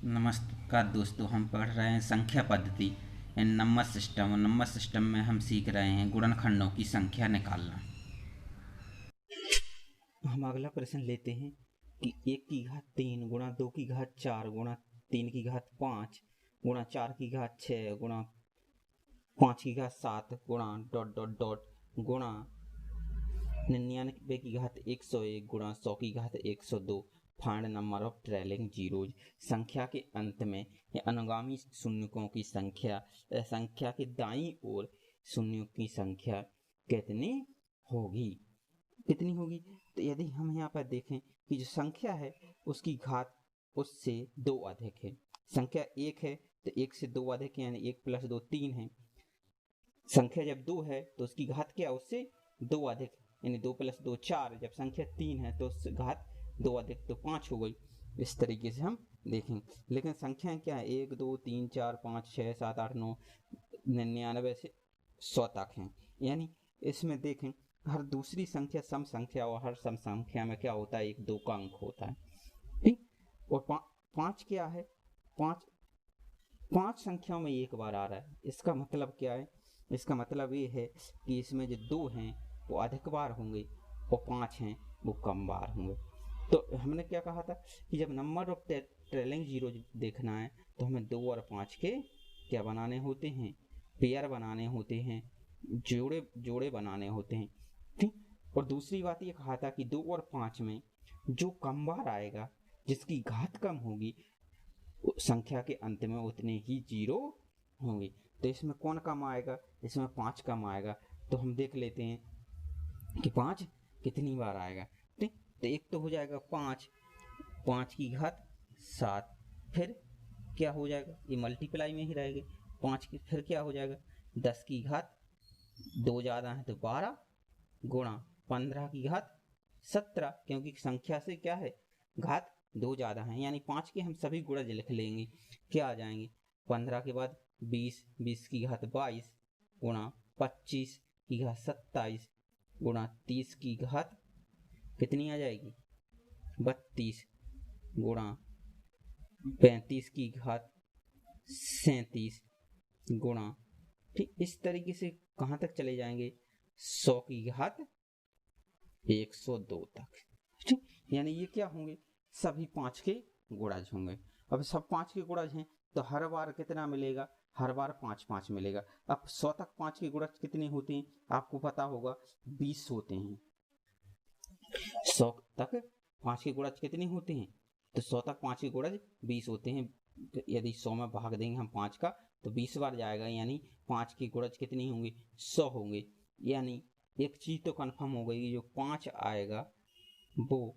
नमस्कार दोस्तों, हम पढ़ रहे हैं संख्या पद्धति इन नंबर सिस्टम। और नंबर सिस्टम में हम सीख रहे हैं गुणनखंडों की संख्या निकालना। हम अगला प्रश्न लेते हैं कि 1 की घात 3 गुणा 2 की घात 4 गुणा 3 की घात 5 गुणा 4 की घात 6 गुणा 5 की घात 7 गुणा डॉट डॉट डॉट गुणा 99 की घात 101 गुणा 100 की घात 102। Find number of trailing zeros. संख्या के अंत में या अनुगामी शून्यकों की संख्या के दाईं ओर शून्यों की संख्या कितनी होगी। तो यदि हम यहाँ पर देखें कि जो संख्या है उसकी घात उससे 2 अधिक है। संख्या 1 है तो 1 से 2 अधिक है, यानी 1 + 2 3 है। संख्या जब 2 है तो उसकी घात क्या, उससे 2 अधिक, यानी 2 + 2 4। जब संख्या 3 है तो उससे घात 2 अधिक तो 5 हो गई। इस तरीके से हम देखेंगे। लेकिन संख्याएं क्या है, 1 2 3 4 5 6 7 8 9 99 से 100 तक हैं। यानी इसमें देखें हर दूसरी संख्या सम संख्या और हर सम संख्या में क्या होता है, 1 2 का अंक होता है। ठीक। और 5 क्या है, 5 संख्याओं में एक बार आ रहा है। इसका मतलब क्या है, इसका मतलब ये है कि इसमें जो 2 हैं वो अधिक बार होंगे और 5 हैं वो कम बार होंगे। तो हमने क्या कहा था कि जब नंबर ऑफ ट्रेलिंग जीरो देखना है तो हमें 2 और 5 के क्या बनाने होते हैं, पेयर बनाने होते हैं, जोड़े बनाने होते हैं। ठीक। और दूसरी बात ये कहा था कि 2 और 5 में जो कम बार आएगा, जिसकी घात कम होगी, संख्या के अंत में उतने ही जीरो होंगे। तो इसमें कौन कम आएगा, इसमें 5 कम आएगा। तो हम देख लेते हैं कि 5 कितनी बार आएगा। ठीक। तो एक तो हो जाएगा 5 की घात 7, फिर क्या हो जाएगा, ये मल्टीप्लाई में ही रहेगी 5 की। फिर क्या हो जाएगा, 10 की घात 2 ज़्यादा है तो 12 गुणा 15 की घात 17, क्योंकि संख्या से क्या है, घात 2 ज़्यादा है, यानी 5 के हम सभी गुणज लिख लेंगे। क्या आ जाएंगे, 15 के बाद 20, 20 की घात 22 गुणा 25 की घात 27 गुणा 30 की घात कितनी आ जाएगी, 32 गुणा 35 की घात 37 गुणा, ठीक इस तरीके से कहाँ तक चले जाएंगे, 100 की घात 102 तक। ठीक। यानी ये क्या होंगे, सभी 5 के गुणज होंगे। अब सब 5 के गुणज हैं तो हर बार कितना मिलेगा, हर बार 5 5 मिलेगा। अब 100 तक 5 के गुणज कितने होते हैं, आपको पता होगा 20 होते हैं। 100 तक 5 के गुणज कितने होते हैं, तो 100 तक 5 के गुणज 20 होते हैं। यदि 100 में भाग देंगे हम 5 का तो 20 बार जाएगा, यानी 5 के गुणज कितने होंगे, 100 होंगे। यानी एक चीज तो कंफर्म हो गई, जो 5 आएगा वो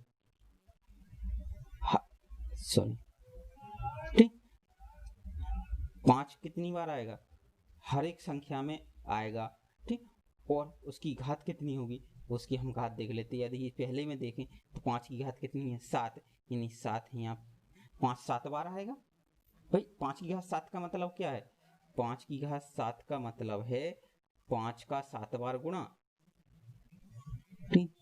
सॉरी ठीक, 5 कितनी बार आएगा, हर एक संख्या में आएगा। ठीक। और उसकी घात कितनी होगी, उसकी हम घात देख लेते हैं। यदि पहले में देखें तो 5 की घात कितनी है, 7, यानी 7 यहाँ 5 7 बार आएगा। भाई 5 की घात 7 का मतलब क्या है, 5 की घात 7 का मतलब है 5 का 7 बार गुणा। ठीक।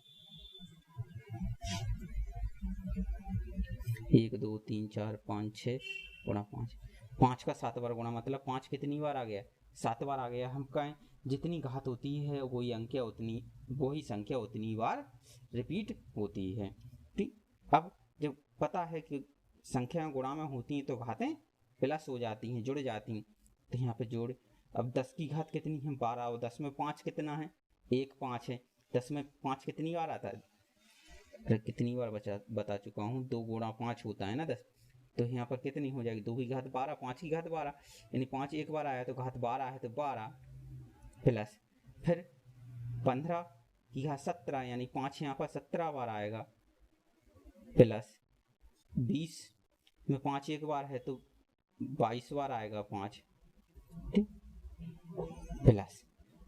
1 2 3 4 5 6 गुणा 5, 5 का 7 बार गुणा मतलब 5 कितनी बार आ गया, 7 बार आ गया। हम कहें जितनी घात होती है वही संख्या उतनी बार रिपीट होती है। ठीक। अब जब पता है कि संख्या गुणा में होती हैं तो घातें प्लस हो जाती हैं, जुड़ जाती हैं, तो यहाँ पे जोड़। अब 10 की घात कितनी है, 12, और 10 में 5 कितना है, 1 5 है। 10 में 5 कितनी बार आता है, कितनी बार बता चुका हूँ, 2 गुणा 5 होता है ना 10। तो यहाँ पर कितनी हो जाएगी, 2 की घात 12, 5 की घात 12, यानी 5 एक बार आया तो घात 12 है तो 12 प्लस, फिर 15 की घात 17, यानी 5 यहाँ पर 17 बार आएगा, प्लस 20 में 5 एक बार है तो 22 बार आएगा 5। ठीक। प्लस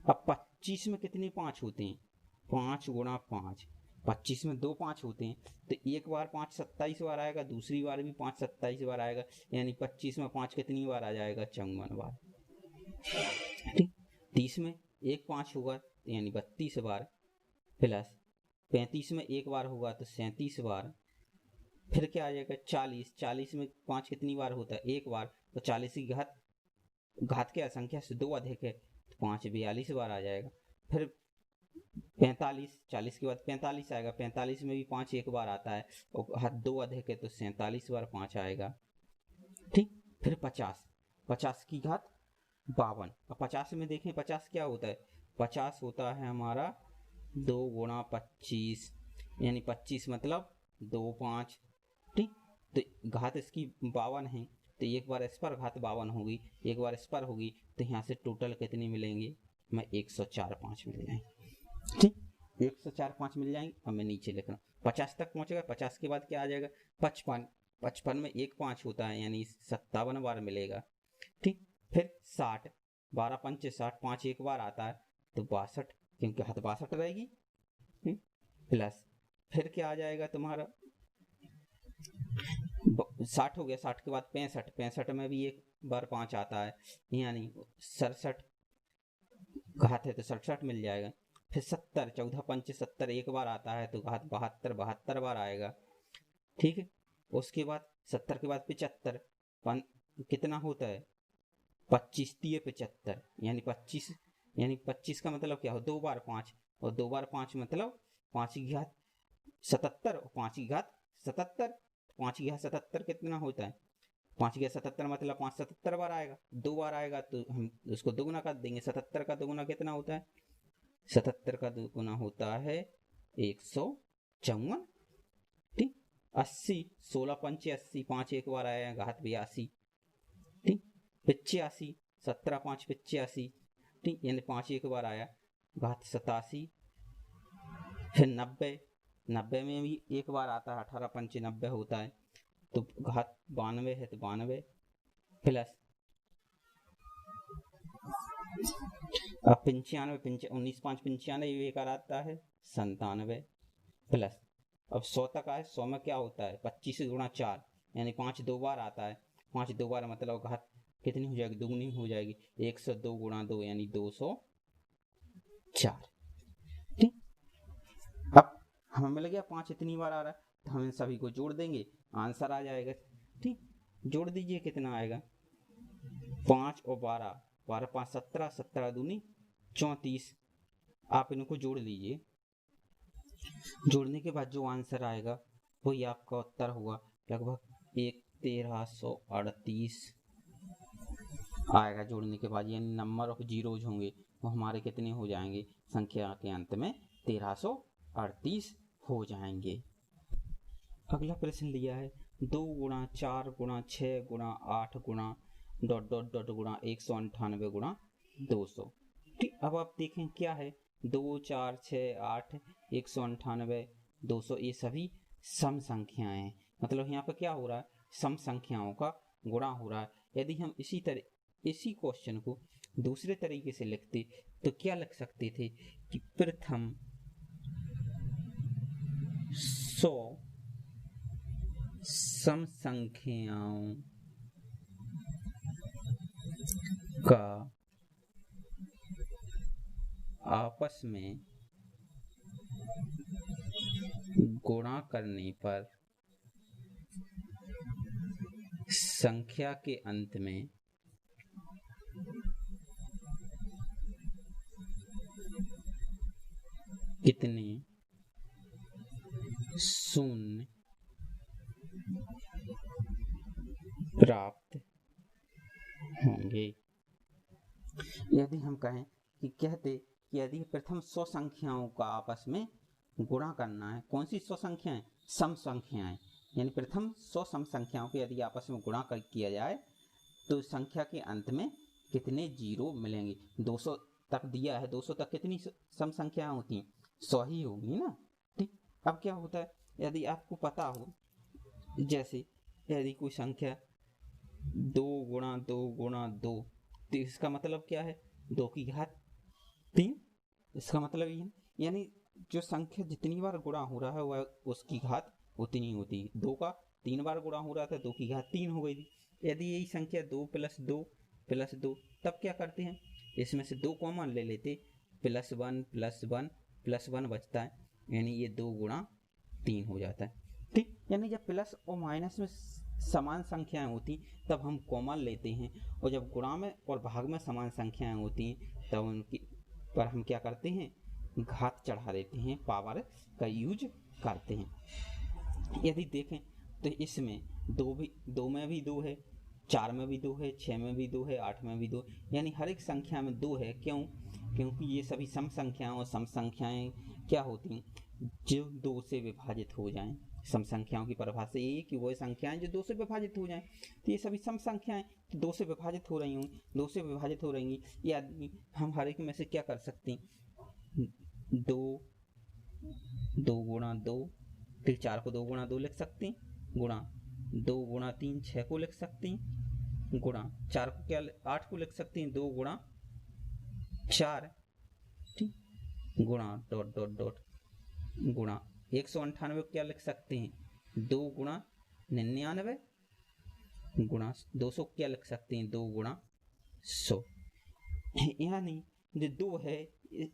अब 25 में कितने 5 होते हैं, 5 गुणा 5, 25 में 2 5 होते हैं तो एक बार 5 27 बार आएगा, दूसरी बार भी 5 27 बार आएगा, यानी 25 में 5 कितनी बार आ जाएगा, 54 बार। ठीक। 30 में 1 5 होगा यानी 32 बार, प्लस 35 में एक बार होगा तो 37 बार, फिर क्या आ जाएगा 40, 40 में 5 कितनी बार होता है, एक बार, तो 40 की घात क्या संख्या से 2 अधिक है तो 5 42 बार आ जाएगा। फिर 45, 40 के बाद 45 आएगा, 45 में भी 5 एक बार आता है और घात 2 अधिक है तो 47 बार 5 आएगा। ठीक, फिर 50, 50 की घात 52। अब 50 में देखें 50 क्या होता है, 50 होता है हमारा 2 गुणा 25, यानी 25 मतलब 2 5। ठीक, तो घात इसकी 52 है तो एक बार इस पर घात 52 होगी, एक बार इस पर होगी, तो यहाँ से टोटल कितनी मिलेंगे, मैं 104 5 मिल जाएंगे। ठीक, 104 5 मिल जाएंगे। अब मैं नीचे लिख रहा हूँ 50 तक पहुंचेगा, 50 के बाद क्या आ जाएगा 55, 55 में 1 5 होता है यानी 57 बार मिलेगा। ठीक, फिर 60, 12 पंचे 60, 5 एक बार आता है तो 62, क्योंकि हाथ 62 रहेगी। प्लस फिर क्या आ जाएगा तुम्हारा 60 हो गया, 60 के बाद 65, 65 में भी एक बार 5 आता है यानी 67 घात है तो 67 मिल जाएगा। फिर 70, 14 पंचे 70 एक बार आता है तो घात 72, 72 बार आएगा। ठीक है, उसके बाद 70 के बाद 75, कितना होता है 25 दिए 75 यानी 25, यानी 25 का मतलब क्या हो 2 बार 5 और 2 बार 5 मतलब 5 की घात 77 और 5 की घात 77, 5 की घात 77 कितना होता है 5 की घात 77 मतलब 5 77 बार आएगा, 2 बार आएगा तो हम उसको दोगुना कर देंगे। 77 का दोगुना कितना होता है, 77 का दोगुना होता है 154। ठीक, 80, 16 पंचे 80, 5 एक बार आया घात 82। ठीक, 85, 17 5 85। ठीक, यानी 5 एक बार आया घात 87। फिर 90, 90 में भी एक बार आता है 18 पंचे 90 होता है तो घात 92 है तो 92। प्लस अब 95, 19 5 95 एक बार आता है 97। प्लस अब 100 तक आए, 100 में क्या होता है 25 गुणा 4 यानी 5 2 बार आता है, 5 2 बार मतलब घात कितनी हो जाएगी, दुगनी हो जाएगी, 102 गुणा 2 यानी 204। ठीक, अब हमें मिल गया 5 इतनी बार आ रहा है तो हम इन सभी को जोड़ देंगे, आंसर आ जाएगा। ठीक, जोड़ दीजिए कितना आएगा 5 और 12, 12 5 17, 17 दूनी 34। आप इनको जोड़ लीजिए, जोड़ने के बाद जो आंसर आएगा वही आपका उत्तर होगा, लगभग 1338 आएगा जोड़ने के बाद, यानी नंबर ऑफ जीरोज होंगे वो हमारे कितने हो जाएंगे, संख्या के अंत में 1338 हो जाएंगे। अगला प्रश्न लिया है 2 गुणा 4 गुणा 6 गुणा 8 गुणा डॉट डॉट डॉट गुणा 198 गुणा 200। ठीक, अब आप देखें क्या है 2 4 6 8 198 200 ये सभी सम संख्याएं हैं, मतलब यहाँ पर क्या हो रहा है सम संख्याओं का गुणा हो रहा है। यदि हम इसी क्वेश्चन को दूसरे तरीके से लिखते तो क्या लिख सकते थे कि प्रथम 100 सम संख्याओं का आपस में गुणा करने पर संख्या के अंत में कितने शून्य प्राप्त होंगे। यदि हम कहें कि कहते कि यदि प्रथम 100 संख्याओं का आपस में गुणा करना है, कौन सी 100 संख्याएं, सम संख्याएं, यानी प्रथम 100 सम संख्याओं को यदि आपस में गुणा किया जाए तो संख्या के अंत में कितने जीरो मिलेंगे। 200 तक दिया है, 200 तक कितनी सम संख्याएं होती हैं 100 ही होगी ना। ठीक, अब क्या होता है यदि आपको पता हो, जैसे यदि कोई संख्या 2 गुणा 2 गुणा 2 तो इसका मतलब क्या है 2 की घात 3, इसका मतलब ये है यानी जो संख्या जितनी बार गुणा हो रहा है वह उसकी घात उतनी होती है। 2 का 3 बार गुणा हो रहा था 2 की घात 3 हो गई थी। यदि यही संख्या 2 + 2 + 2 तब क्या करते हैं इसमें से 2 कॉमन ले लेते, +1 +1 +1 बचता है यानी ये 2 गुणा 3 हो जाता है। ठीक, यानी जब प्लस और माइनस में समान संख्याएं होती तब हम कॉमन लेते हैं, और जब गुणा में और भाग में समान संख्याएं होती हैं तब उनकी पर हम क्या करते हैं, घात चढ़ा देते हैं, पावर का यूज करते हैं। यदि देखें तो इसमें दो में भी 2 है, 4 में भी 2 है, 6 में भी 2 है, 8 में भी 2, यानी हर एक संख्या में 2 है। क्यों? क्योंकि ये सभी सम संख्याएं, और सम संख्याएं क्या होती हैं, जो 2 से विभाजित हो जाएं। सम संख्याओं की परिभाषा ये है कि वो संख्याएं जो 2 से विभाजित हो जाएं, तो ये सभी सम संख्याएं 2 से विभाजित हो रही होंगी, 2 से विभाजित हो रही, या हम हर एक में से क्या कर सकते हैं, 2 गुणा 2, फिर 4 को 2 गुणा 2 लिख सकते हैं, गुणा 2 गुणा 3 6 को लिख सकते हैं, गुणा 4 को क्या 8 को लिख सकते हैं, 2 गुणा 4, ठीक, गुणा डॉट डॉट डॉट, गुणा 198 को क्या लिख सकते हैं, 2 गुणा 99, गुणा 200 क्या लिख सकते हैं, 2 गुणा 100। यानी जो 2 है,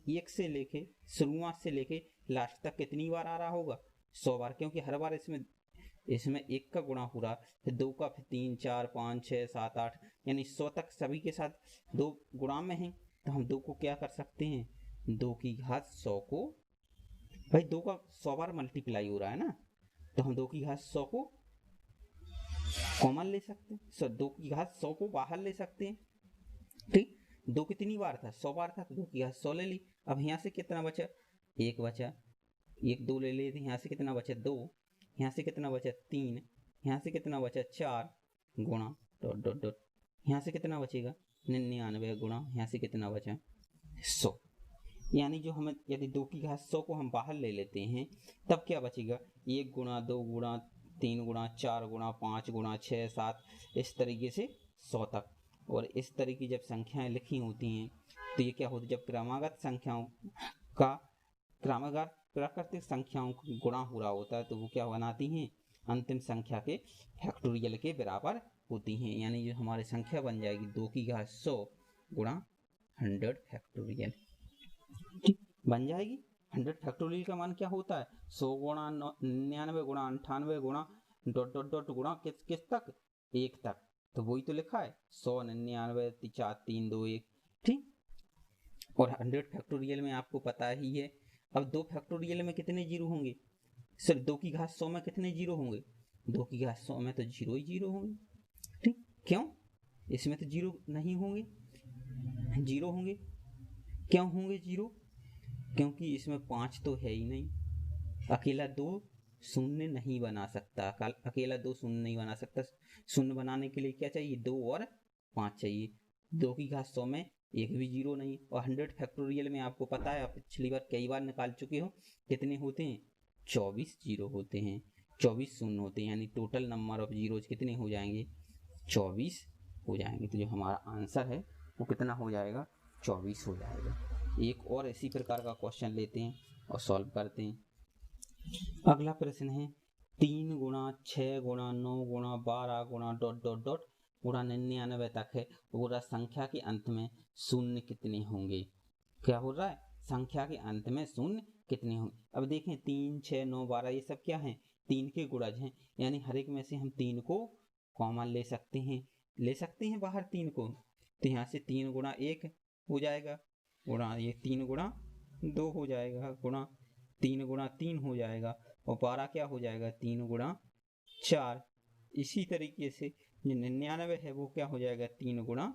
एक से लेके शुरुआत से लेके लास्ट तक कितनी बार आ रहा होगा, 100 बार, क्योंकि हर बार इसमें 1 का गुणा हो रहा, फिर 2 का, फिर 3 4 5 6 7 8, यानी 100 तक सभी के साथ 2 गुणा में है। तो हम 2 को क्या कर सकते हैं, 2 की घात 100 को, भाई 2 का 100 बार मल्टीप्लाई हो रहा है ना, तो हम 2 की घात 100 को कॉमन ले सकते हैं, 2 की घात 100 को बाहर ले सकते हैं। ठीक, 2 कितनी बार था, 100 बार था, तो 2 की घात 100 ले ली। अब यहाँ से कितना बचा, 1 बचा, 1 2 ले लिए थे, यहाँ से कितना बचा 2, यहाँ से कितना बचा 3, यहाँ से कितना बचा 4, गुणा डॉट डॉट डॉट, यहाँ से कितना बचेगा 99, गुणा यहाँ से कितना बचा 100। यानी जो हमें यदि 2 की घात 100 को हम बाहर ले लेते हैं तब क्या बचेगा, 1 गुणा 2 गुणा 3 गुणा 4 गुणा 5 गुणा 6 7, इस तरीके से 100 तक। और इस तरह की जब संख्याएं लिखी होती हैं तो ये क्या होता है, जब क्रमागत संख्याओं का क्रमागत प्राकृतिक संख्याओं का गुणा हो रहा होता है तो वो क्या बनाती हैं, अंतिम संख्या के फैक्टोरियल के बराबर होती हैं। यानी जो हमारी संख्या बन जाएगी 2 की घात 100 गुणा 100 फैक्टोरियल, ठीक बन जाएगी। 100 फैक्टोरियल का मान क्या होता है, 100 गुणा 99 गुणा 98 गुणा डॉट डॉट डॉट गुणा किस तक, 1 तक। तो वही तो लिखा है 100 99 4 3 2 1, ठीक। और 100 फैक्टोरियल में आपको पता ही है, अब 2 फैक्टोरियल में कितने जीरो होंगे, सिर्फ 2 की घात 100 में कितने जीरो होंगे, 2 की घात 100 में तो जीरो ही जीरो होंगे, ठीक। क्यों, इसमें तो जीरो नहीं होंगे, जीरो होंगे। क्यों होंगे जीरो, क्योंकि इसमें 5 तो है ही नहीं, अकेला 2 शून्य नहीं बना सकता, अकेला 2 शून्य नहीं बना सकता। शून्य बनाने के लिए क्या चाहिए, 2 और 5 चाहिए। 2 की घात 100 में एक भी जीरो नहीं। और 100 फैक्टोरियल में आपको पता है, आप पिछली बार कई बार निकाल चुके हो, कितने होते हैं, 24 जीरो होते हैं, 24 शून्य होते हैं। यानी टोटल नंबर ऑफ जीरोज कितने हो जाएंगे, 24 हो जाएंगे। तो जो हमारा आंसर है वो कितना हो जाएगा, 24 हो जाएगा। एक और इसी प्रकार का क्वेश्चन लेते हैं और सॉल्व करते हैं। अगला प्रश्न है 3 गुणा 6 गुणा 9 गुणा 12 गुणा डॉट डॉट डॉट गुणा 99 तक है, पूरा संख्या के अंत में शून्य कितने होंगे। क्या हो रहा है, संख्या के अंत में शून्य कितने होंगे। अब देखें 3 6 9 12 ये सब क्या है, 3 के गुणज हैं, यानी हर एक में से हम 3 को कॉमन ले सकते हैं बाहर 3 को। तो यहाँ से 3 गुणा 1 हो जाएगा, गुणा ये 3 गुणा 2 हो जाएगा, गुणा 3 गुणा 3 हो जाएगा, और 12 क्या हो जाएगा, 3 गुणा 4। इसी तरीके से जो 99 है वो क्या हो जाएगा, 3 गुणा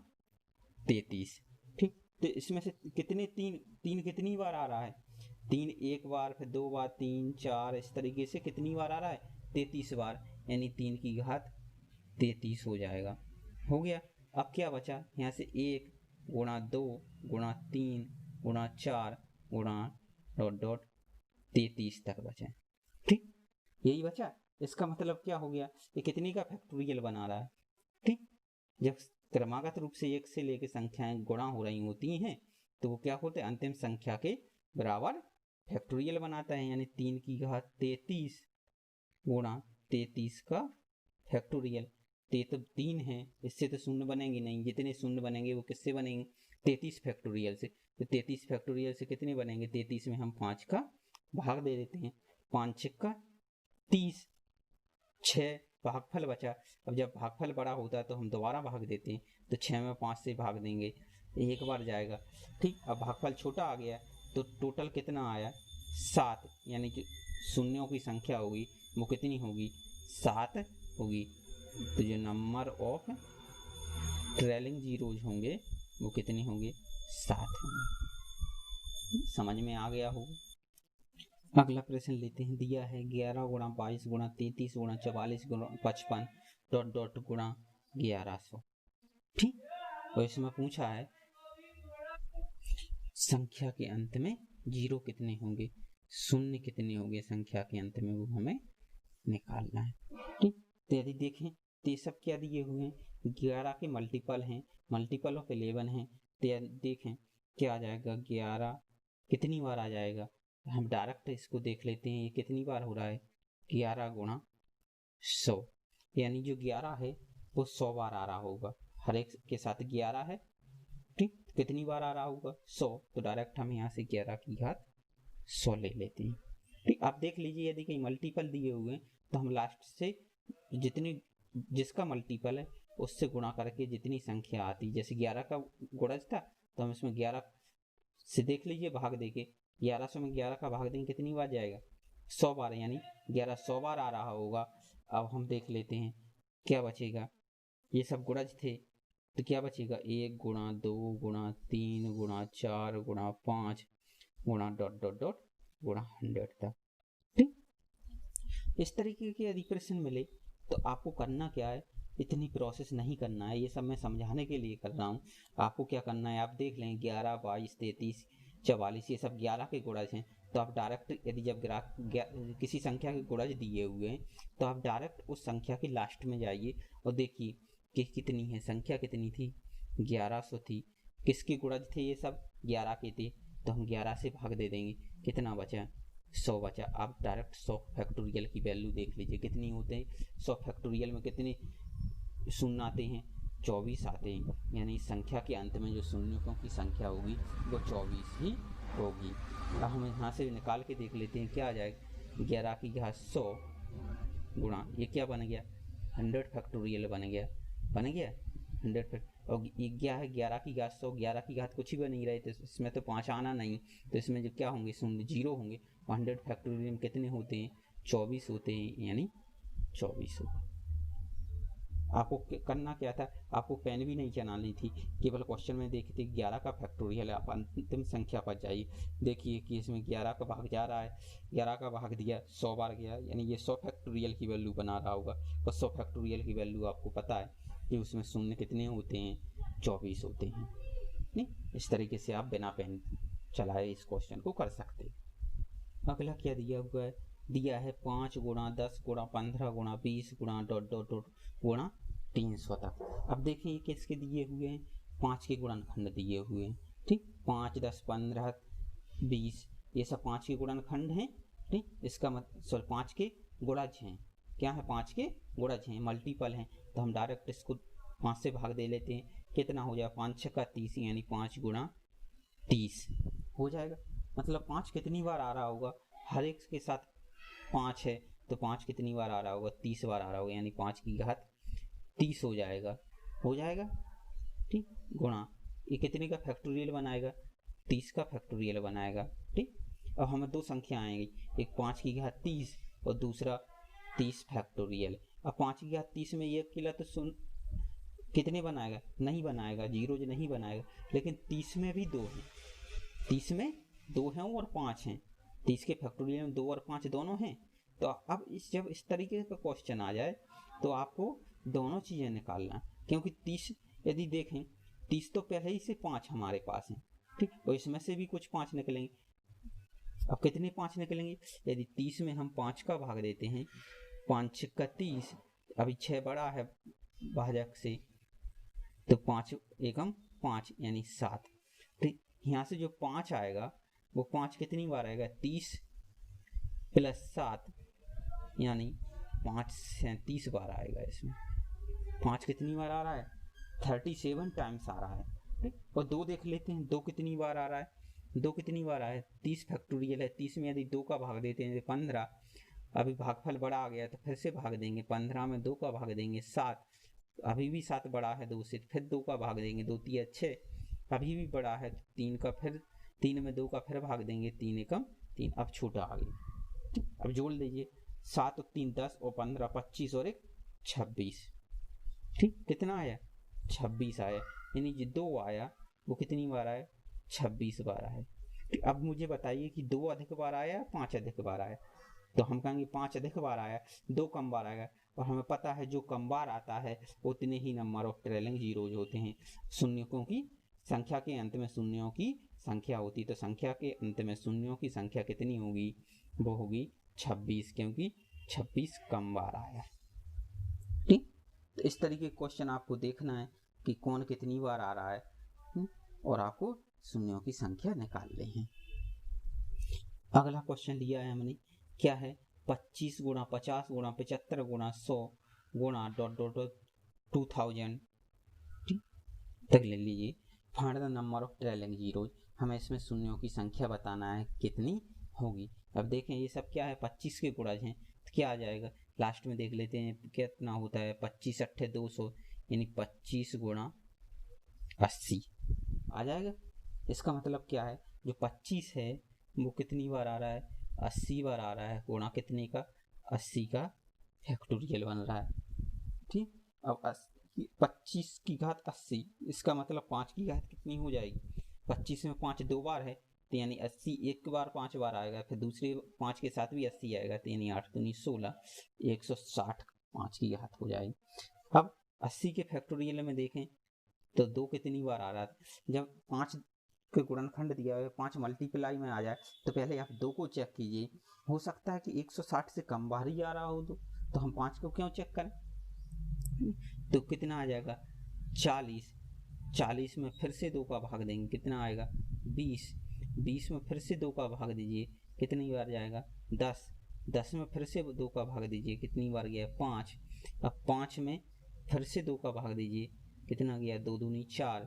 33, ठीक। तो इसमें से कितने तीन कितनी बार आ रहा है, 3 एक बार, फिर 2 बार, 3 4, इस तरीके से कितनी बार आ रहा है, 33 बार, यानी 3 की घात 33 हो जाएगा। हो गया। अब क्या बचा, यहाँ से 1 गुणा 2 गुणा 3 गुणा 4 गुणा डॉट डॉट 33 तक बचा, ठीक, यही बचा। इसका मतलब क्या हो गया, ये कितनी का फैक्टोरियल बना रहा है, ठीक। जब क्रमागत रूप से 1 से लेकर संख्याएं गुणा हो रही होती हैं तो वो क्या होते हैं, अंतिम संख्या के बराबर फैक्टोरियल बनाता है। यानी 3 की घात 33 गुणा 33 का फैक्टोरियल, तो 3 है, इससे तो शून्य बनेंगे नहीं, जितने शून्य बनेंगे वो किससे बनेंगे, 33 फैक्टोरियल से। तो 33 फैक्टोरियल से कितने बनेंगे, 33 में हम 5 का भाग दे देते हैं, 5 6 का 30, 6 भागफल बचा। अब जब भागफल बड़ा होता है तो हम दोबारा भाग देते हैं, तो 6 में 5 से भाग देंगे, एक बार जाएगा। ठीक, अब भागफल छोटा आ गया तो टोटल कितना आया 7, यानी कि शून्यों की संख्या होगी वो कितनी होगी 7 होगी। तो जो नंबर ऑफ ट्रेलिंग जीरोज होंगे वो कितने होंगे 7 होंगे। समझ में आ गया होगा। अगला प्रश्न लेते हैं, दिया है 11 गुणा 22 गुणा 33 गुणा 44 गुणा 55 डॉट डॉट गुणा 1100। ठीक, तो इसमें पूछा है संख्या के अंत में जीरो कितने होंगे, शून्य कितने होंगे संख्या के अंत में, वो हमें निकालना है। ठीक, तो यदि देखें तो ये सब क्या दिए हुए हैं, 11 के मल्टीपल हैं, मल्टीपल ऑफ 11 हैं। तो देखें क्या आ जाएगा, 11 कितनी बार आ जाएगा, हम डायरेक्ट इसको देख लेते हैं, ये कितनी बार हो रहा है 11 गुणा 100, यानी जो 11 है वो 100 बार आ रहा होगा, हर एक के साथ 11 है। ठीक, कितनी बार आ रहा होगा 100, तो डायरेक्ट हम यहाँ से 11 की घात 100 ले लेते हैं। ठीक, आप देख लीजिए यदि कहीं मल्टीपल दिए हुए हैं तो हम लास्ट से जितनी जिसका मल्टीपल है उससे गुणा करके जितनी संख्या आती, जैसे 11 का गुणज था तो हम इसमें 11 से देख लीजिए भाग देके 1100 में 11 का भाग देंगे कितनी बार जाएगा 100 बार, यानी 11 100 बार आ रहा होगा। अब हम देख लेते हैं क्या बचेगा, ये सब गुणज थे तो क्या बचेगा 1 गुणा 2 गुणा 3 गुणा 4 गुणा 5 गुणा डॉट डॉट डॉट गुणा 100 तक। ठीक, इस तरीके के यदि प्रश्न मिले तो आपको करना क्या है, इतनी प्रोसेस नहीं करना है, ये सब मैं समझाने के लिए कर रहा हूँ। आपको क्या करना है, आप देख लें 11 22 33 44 ये सब 11 के गुणज हैं, तो आप डायरेक्ट यदि जब किसी संख्या के गुणज दिए हुए हैं तो आप डायरेक्ट उस संख्या के लास्ट में जाइए और देखिए कि कितनी है, संख्या कितनी थी 1100 थी, किसके गुणज थे ये सब 11 के थे, तो हम 11 से भाग दे देंगे, कितना बचा 100 बचा। आप डायरेक्ट 100 फैक्टोरियल की वैल्यू देख लीजिए कितनी होते हैं, 100 फैक्टोरियल में कितने शून्य आते हैं 24 आते हैं, यानी संख्या के अंत में जो शून्यों की संख्या होगी वो 24 ही होगी। अब हम यहाँ से निकाल के देख लेते हैं क्या आ जाएगा, 11 की घात 100 गुणा ये क्या बन गया 100 फैक्टोरियल बन गया 100 और ये क्या है 11 की घात 100, 11 की घात कुछ भी नहीं रहे तो इसमें तो 5 आना नहीं, तो इसमें जो क्या होंगे शून्य जीरो होंगे। 100 फैक्टोरियल में कितने होते हैं 24 होते हैं, यानी 24 होगा। आपको करना क्या था, आपको पेन भी नहीं चलानी थी, केवल क्वेश्चन में देखते 11 का फैक्टोरियल, आप अंतिम संख्या पर जाइए, देखिए कि इसमें 11 का भाग जा रहा है, 11 का भाग दिया 100 बार गया, यानी ये 100 फैक्टोरियल की वैल्यू बना रहा होगा, और 100 फैक्टोरियल की वैल्यू आपको पता है कि उसमें शून्य कितने होते हैं 24 होते हैं। नहीं, इस तरीके से आप बिना पेन चलाए इस क्वेश्चन को कर सकते हैं। अगला क्या दिया हुआ है, दिया है 5 गुणा 10 गुणा 15 गुणा 20 गुणा डॉट डॉट डॉट गुणा 300 तक। अब देखिए ये किसके दिए हुए हैं, 5 के गुणनखंड दिए हुए हैं। ठीक, 5 10 15 20 ये सब 5 के गुणनखंड हैं। ठीक, इसका मतलब 5 के गुणज हैं, क्या है 5 के गुणज हैं, मल्टीपल हैं, तो हम डायरेक्ट इसको 5 से भाग दे लेते हैं, कितना हो जाएगा 5 6 का 30, यानी 5 गुणा 30 हो जाएगा। मतलब 5 कितनी बार आ रहा होगा, हर एक के साथ 5 है तो 5 कितनी बार आ रहा होगा 30 बार आ रहा होगा, यानी 5 की घात 30 हो जाएगा ठीक, गुणा ये कितने का फैक्टोरियल बनाएगा 30 का फैक्टोरियल बनाएगा। ठीक, अब हमें दो संख्या आएंगी, एक 5 की घात 30 और दूसरा 30 फैक्टोरियल। अब 5 की घात 30 में ये अकेला तो सुन कितने बनाएगा, नहीं बनाएगा, जीरो जो नहीं बनाएगा, लेकिन 30 में भी 2 हैं, 30 में 2 हैं और 5 हैं, 30 के फैक्टोरियल में 2 और 5 दोनों हैं। तो अब जब इस तरीके का क्वेश्चन आ जाए तो आपको दोनों चीज़ें निकालना, क्योंकि 30 यदि देखें 30 तो पहले ही से 5 हमारे पास हैं। ठीक, और इसमें से भी कुछ 5 निकलेंगे। अब कितने 5 निकलेंगे, यदि 30 में हम 5 का भाग देते हैं, 5 6 का 30, अभी 6 बड़ा है भाजक से, तो 5 एकम 5 यानी 7। ठीक, यहाँ से जो 5 आएगा वो 5 कितनी बार आएगा 30 प्लस 7 यानी 5 37 बार आएगा। इसमें 5 कितनी बार आ रहा है 37 टाइम्स आ रहा है। ठीक, और 2 देख लेते हैं 2 कितनी बार आ रहा है, 2 कितनी बार आया है 30 फैक्टोरियल है, 30 में यदि 2 का भाग देते हैं 15, अभी भागफल बड़ा आ गया तो फिर से भाग देंगे, 15 में 2 का भाग देंगे 7, अभी भी 7 बड़ा है 2 से, फिर 2 का भाग देंगे, 2 तिया 6, अभी भी बड़ा है 3 का, फिर 3 में 2 का फिर भाग देंगे, 3 एकम 3, अब छोटा आ गया। अब जोड़ लीजिए, 7 और 3 10 और 15 25 और 1 26। ठीक, कितना आया? 26 आया। यानी जो 2 आया वो कितनी बार आया? 26 बार आया। अब मुझे बताइए कि 2 अधिक बार आया, 5 अधिक बार आया? तो हम कहेंगे 5 अधिक बार आया, 2 कम बार आएगा। और हमें पता है जो कम बार आता है उतने ही नंबर ऑफ ट्रेलिंग जीरोज होते हैं। शून्यों की संख्या के अंत में शून्यों की संख्या होती, तो संख्या के अंत में शून्यों की संख्या कितनी होगी? वो होगी 26, क्योंकि 26 कम बार आया। ठीक, तो इस तरीके के क्वेश्चन आपको देखना है कि कौन कितनी बार आ रहा है, और आपको शून्यों की संख्या निकालनी है। अगला क्वेश्चन लिया है हमने, क्या है? 25 गुणा 50 गुणा 75 गुणा 100 गुणा ... 2000 तक ले लीजिए। Find the number of trailing zeros. हमें इसमें शून्यों की संख्या बताना है कितनी होगी। अब देखें ये सब क्या है? 25 के गुणज हैं, तो क्या आ जाएगा? लास्ट में देख लेते हैं कितना होता है। 25 अट्ठे 200, यानी 25 गुणा 80 आ जाएगा। इसका मतलब क्या है? जो 25 है वो कितनी बार आ रहा है? 80 बार आ रहा है। गुणा कितने का? 80 का फैक्टोरियल बन रहा है। ठीक, अब 25 की घात 80, इसका मतलब 5 की घात कितनी हो जाएगी? 25 में 5 2 बार है, तो यानी 80 एक बार 5 बार आएगा, फिर दूसरे 5 के साथ भी 80 आएगा, तो यानी 8 दूनी 16, 160 5 की घात हो जाएगी। अब 80 के फैक्टोरियल में देखें तो 2 कितनी बार आ रहा है? जब 5 के गुणनखंड दिया है, 5 मल्टीप्लाई में आ जाए, तो पहले आप 2 को चेक कीजिए। हो सकता है कि 160 से कम बार ही आ रहा हो तो हम 5 को क्यों चेक करें? तो कितना आ जाएगा? 40। 40 में फिर से 2 का भाग देंगे, कितना आएगा? 20। 20 में फिर से 2 का भाग दीजिए, कितनी बार जाएगा? 10। 10 में फिर से 2 का भाग दीजिए, कितनी बार गया? 5। अब 5 में फिर से 2 का भाग दीजिए, कितना गया? 2 दूनी 4।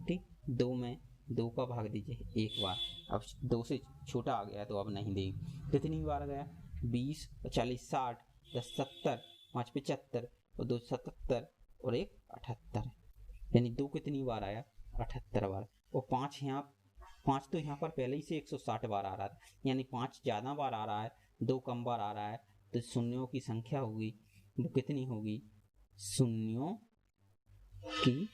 ठीक, 2 में 2 का भाग दीजिए एक बार। अब 2 से छोटा आ गया तो अब नहीं देंगे। कितनी बार गया? 20, 40, 60, 10 70, 5 75 और 2 77 और 1 78, यानी 2 कितनी बार आया? 78 बार। और 5 यहाँ, 5 तो यहाँ पर पहले ही से 160 बार आ रहा था, यानी 5 ज़्यादा बार आ रहा है, 2 कम बार आ रहा है, तो शून्यों की संख्या होगी वो कितनी होगी? शून्यों की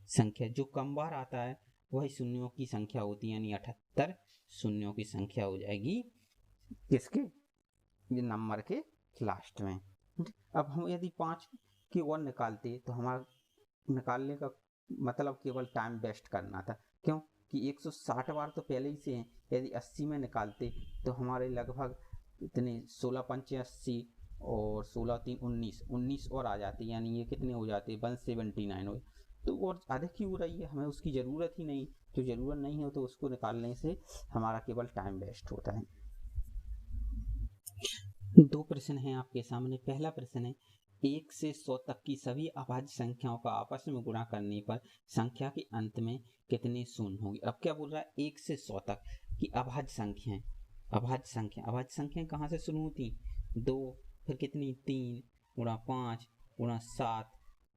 संख्या जो कम बार आता है वही शून्यों की संख्या होती है, यानी 78 शून्यों की संख्या हो जाएगी किसके? ये नंबर के लास्ट में। अब हम यदि 5 की ओर निकालते तो हमारा निकालने का मतलब केवल टाइम वेस्ट करना था। क्यों कि 160 बार तो पहले ही से हैं। यदि 80 में निकालते तो हमारे लगभग इतने 16 पंचे 80 और 16 3 19 और आ जाते, यानी ये कितने हो जाते? 179 हो। तो और अधिक ही हो रही है, हमें उसकी ज़रूरत ही नहीं। जो ज़रूरत नहीं हो तो उसको निकालने से हमारा केवल टाइम वेस्ट होता है। 2 प्रश्न हैं आपके सामने। पहला प्रश्न है 1 से 100 तक की सभी अभाज्य संख्याओं का आपस में गुणा करने पर संख्या के अंत में कितने शून्य होंगे। अब क्या बोल रहा है? 1 से 100 तक की अभाज्य संख्याएं। अभाज्य संख्याएं कहाँ से शुरू होती? 2, फिर कितनी? 3 गुणा 5 गुणा 7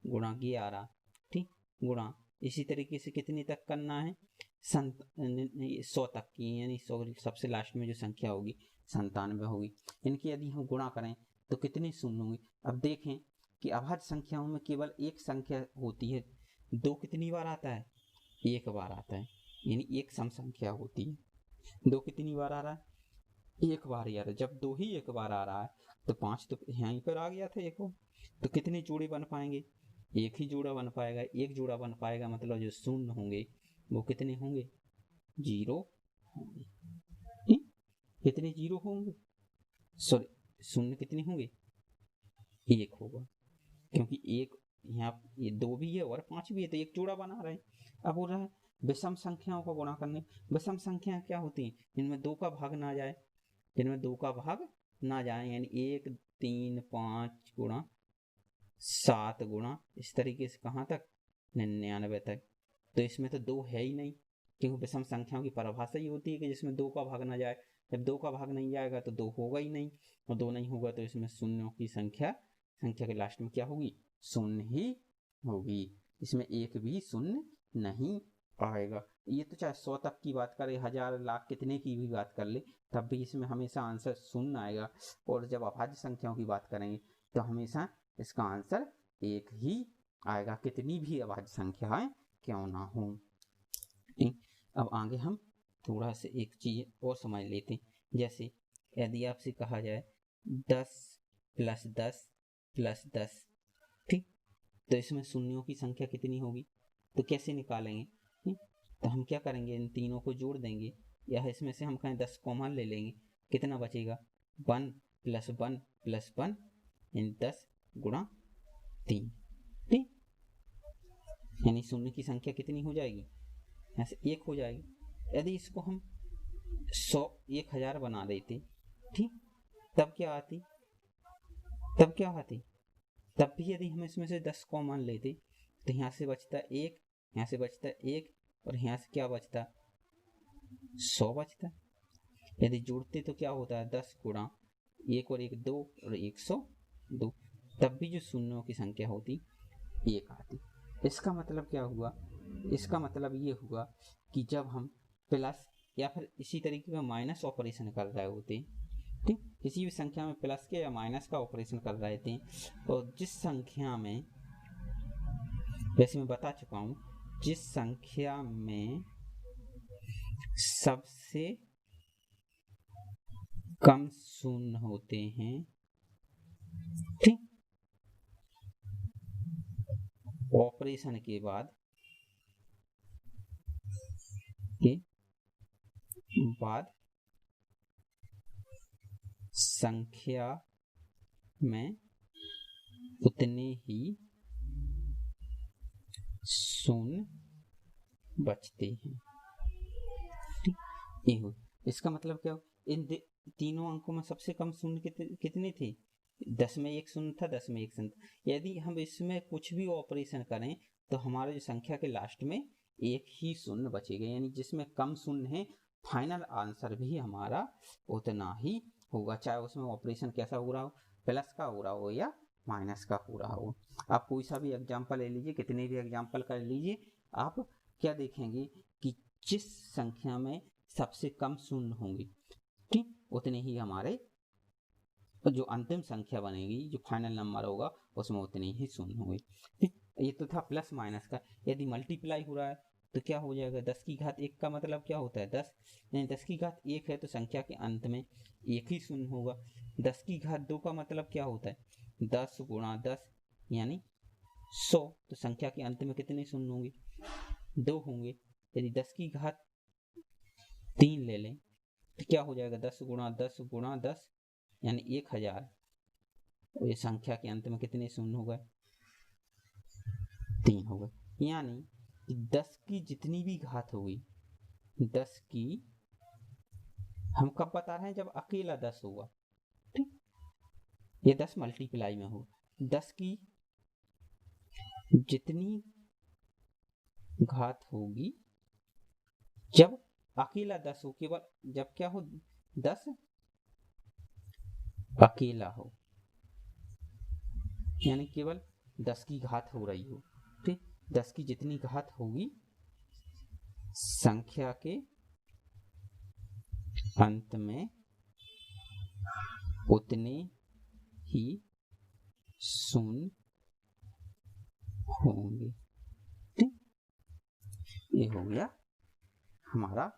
गुणा 11, ठीक, गुणा इसी तरीके से कितने तक करना है? 100 तक की, यानी 100 सबसे लास्ट में जो संख्या होगी 97 होगी। इनकी यदि हम गुणा करें तो कितने शून्य होंगे? अब देखें कि अभाज्य संख्याओं में केवल एक संख्या होती है। 2 कितनी बार आता है? 1 बार आता है, यानी एक सम संख्या होती है। 2 कितनी बार आ रहा है? 1 बार ही आ रहा है। जब 2 ही 1 बार आ रहा है तो 5 तो यहीं पर आ गया था एक और। तो कितने जोड़े बन पाएंगे? एक ही जोड़ा बन पाएगा। एक जोड़ा बन पाएगा, मतलब जो शून्य होंगे वो कितने होंगे? 0 होंगे। कितने 0 होंगे? सॉरी, शून्य कितने होंगे? 1 होगा, क्योंकि एक यहाँ ये 2 भी है और 5 भी है, तो एक जोड़ा बना रहे हैं। अब हो रहा है विषम संख्याओं का गुणा करने। विषम संख्याएं क्या होती हैं? जिनमें 2 का भाग ना जाए, जिनमें 2 का भाग ना जाए, यानी 1 3 5 गुणा 7 गुणा इस तरीके से कहाँ तक? 99 तक। तो इसमें तो 2 है ही नहीं, क्योंकि विषम संख्याओं की परिभाषा ही होती है कि जिसमें 2 का भाग ना जाए। जब 2 का भाग नहीं जाएगा तो 2 होगा ही नहीं, और 2 नहीं होगा तो इसमें शून्यों की संख्या के लास्ट में क्या होगी, शून्य ही होगी, इसमें एक भी शून्य नहीं आएगा। ये तो चाहे 100 तक की बात करें, 1000 लाख कितने की भी बात कर ले, तब भी इसमें हमेशा आंसर शून्य आएगा। और जब अभाज्य संख्याओं की बात करेंगे तो हमेशा इसका आंसर एक ही आएगा, कितनी भी अभाज्य संख्याएं क्यों ना हो। अब आगे हम थोड़ा से एक चीज और समझ लेते हैं, जैसे यदि आपसे कहा जाए 10 + 10 + 10, ठीक, तो इसमें शून्यों की संख्या कितनी होगी, तो कैसे निकालेंगे, तो हम क्या करेंगे, इन तीनों को जोड़ देंगे, या इसमें से हम कहें 10 कॉमन ले लेंगे, कितना बचेगा, 1 + 1 + 1 यानी 10 × 3, ठीक, यानी शून्य की संख्या कितनी हो जाएगी, यहाँ से 1 हो जाएगी। यदि इसको हम 100 1000 बना देते, ठीक, तब क्या आती, तब भी यदि हम इसमें से 10 कॉमन लेते तो यहाँ से बचता 1, यहाँ से बचता 1, और यहाँ से क्या बचता, 100 बचता। यदि जोड़ते तो क्या होता है, 10 × 1 और 1 2 और 102, तब भी जो शून्यों की संख्या होती 1 आती। इसका मतलब क्या हुआ, इसका मतलब ये हुआ कि जब हम प्लस या फिर इसी तरीके का माइनस ऑपरेशन कर रहे होते, ठीक, किसी भी संख्या में प्लस के या माइनस का ऑपरेशन कर रहे थे, और जिस संख्या में, वैसे मैं बता चुका हूँ, जिस संख्या में सबसे कम शून्य होते हैं, ठीक, ऑपरेशन के बाद संख्या में उतने ही शून्य बचते हैं, ठीक, ये हो। इसका मतलब क्या हो, इन तीनों अंकों में सबसे कम शून्य कितने थे, 10 में 1 शून्य था, 10 में 1 शून्य। यदि हम इसमें कुछ भी ऑपरेशन करें तो हमारे जो संख्या के लास्ट में एक ही शून्य बचेगा, यानी जिसमें कम शून्य है फाइनल आंसर भी हमारा उतना ही होगा, चाहे उसमें ऑपरेशन कैसा हो रहा हो, प्लस का हो रहा हो या माइनस का हो रहा हो। आप कोई सा भी एग्जाम्पल ले लीजिए, कितने भी एग्जाम्पल कर लीजिए, आप क्या देखेंगे कि जिस संख्या में सबसे कम शून्य होंगे, ठीक, उतने ही हमारे जो अंतिम संख्या बनेगी, जो फाइनल नंबर होगा, उसमें उतने ही शून्य होंगे, ठीक। ये तो था प्लस माइनस का। यदि मल्टीप्लाई हो रहा है तो क्या हो जाएगा, 10 की घात 1 का मतलब क्या होता है, 10, यानी 10 की घात 1 है तो संख्या के अंत में एक ही शून्य होगा। 10 की घात 2 का मतलब क्या होता है, 10 × 10 यानी 100, तो संख्या के अंत में कितने शून्य होंगे, 2 होंगे। यदि 10 की घात 3 ले लें तो क्या हो जाएगा, 10 × 10 × 10 यानी 1000, और ये संख्या के अंत में कितने शून्य हो गए, 3 हो गए। यानी 10 की जितनी भी घात होगी, 10 की, हम कब बता रहे हैं, जब अकेला 10 होगा, ठीक, ये 10 मल्टीप्लाई में हो, 10 की जितनी घात होगी जब अकेला 10 हो, केवल जब क्या हो, 10 अकेला हो, यानी केवल 10 की घात हो रही हो, ठीक, 10 की जितनी घात होगी संख्या के अंत में उतने ही शून्य होंगे, ठीक, ये हो गया हमारा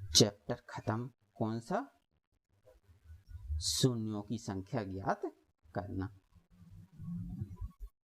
चैप्टर खत्म। कौन सा, शून्यों की संख्या ज्ञात करना।